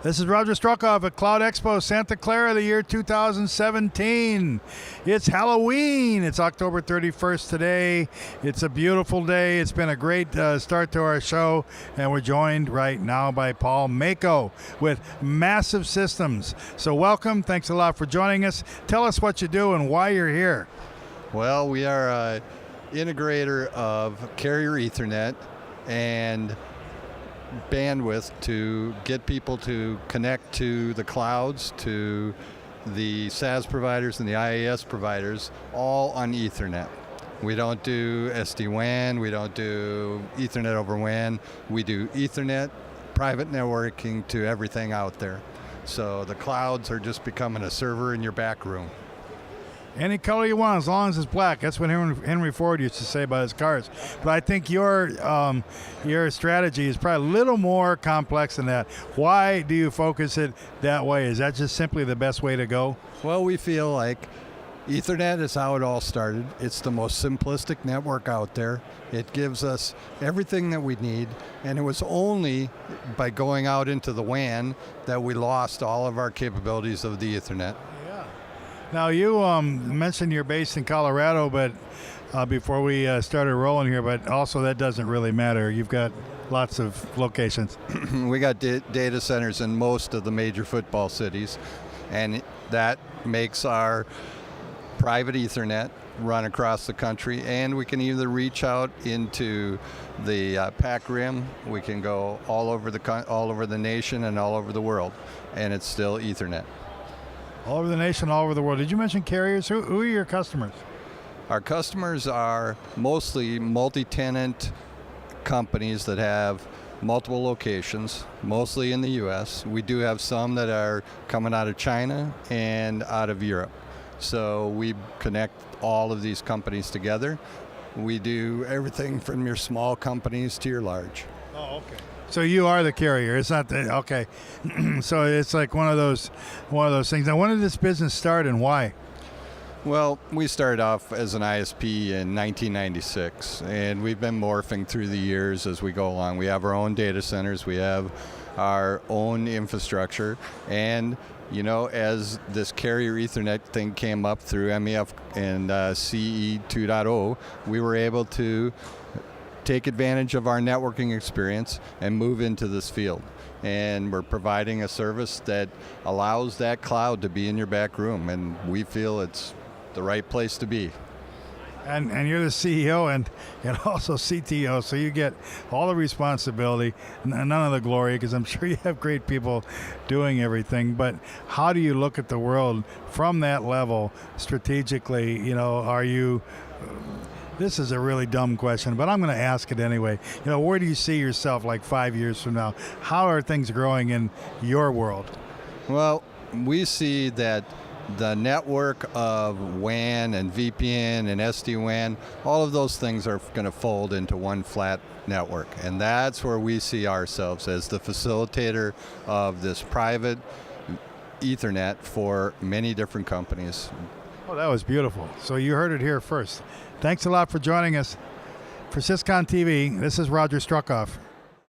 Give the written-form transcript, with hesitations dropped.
This is Roger Struckoff at CloudEXPO Santa Clara, the year 2017. It's Halloween. It's October 31st today. It's a beautiful day. It's been a great start to our show, and we're joined right now by Paul Mako with Massive Systems. So welcome. Thanks a lot for joining us. Tell us what you do and why you're here. Well, we are an integrator of carrier Ethernet and bandwidth to get people to connect to the clouds, to the SaaS providers and the IaaS providers, all on Ethernet. We don't do SD-WAN, we don't do Ethernet over WAN, we do Ethernet, private networking to everything out there. So the clouds are just becoming a server in your back room. Any color you want, as long as it's black. That's what Henry Ford used to say about his cars. But I think your strategy is probably a little more complex than that. Why do you focus it that way? Is that just simply the best way to go? Well, we feel like Ethernet is how it all started. It's the most simplistic network out there. It gives us everything that we need, and it was only by going out into the WAN that we lost all of our capabilities of the Ethernet. Now, you mentioned you're based in Colorado, but before we started rolling here, but also that doesn't really matter. You've got lots of locations. We got data centers in most of the major football cities, and that makes our private Ethernet run across the country, and we can either reach out into the PAC rim, we can go all over the nation and all over the world, and it's still Ethernet. All over the nation, all over the world. Did you mention carriers? Who are your customers? Our customers are mostly multi-tenant companies that have multiple locations, mostly in the US. We do have some that are coming out of China and out of Europe. So we connect all of these companies together. We do everything from your small companies to your large. Oh, okay. So you are the carrier. It's not the, okay. So it's like one of those things. Now, when did this business start and why? Well, we started off as an ISP in 1996, and we've been morphing through the years as we go along. We have our own data centers, we have our own infrastructure, and you know, as this carrier Ethernet thing came up through MEF and CE 2.0, we were able to take advantage of our networking experience and move into this field. And we're providing a service that allows that cloud to be in your back room, and we feel it's the right place to be. And you're the CEO and also CTO, so you get all the responsibility, none of the glory, because I'm sure you have great people doing everything. But how do you look at the world from that level strategically? You know, are you... This is a really dumb question, but I'm going to ask it anyway. You know, where do you see yourself like 5 years from now? How are things growing in your world? Well, we see that the network of WAN and VPN and SD-WAN, all of those things are going to fold into one flat network. And that's where we see ourselves as the facilitator of this private Ethernet for many different companies. Oh, that was beautiful. So you heard it here first. Thanks a lot for joining us. For Syscon TV, this is Roger Struckoff.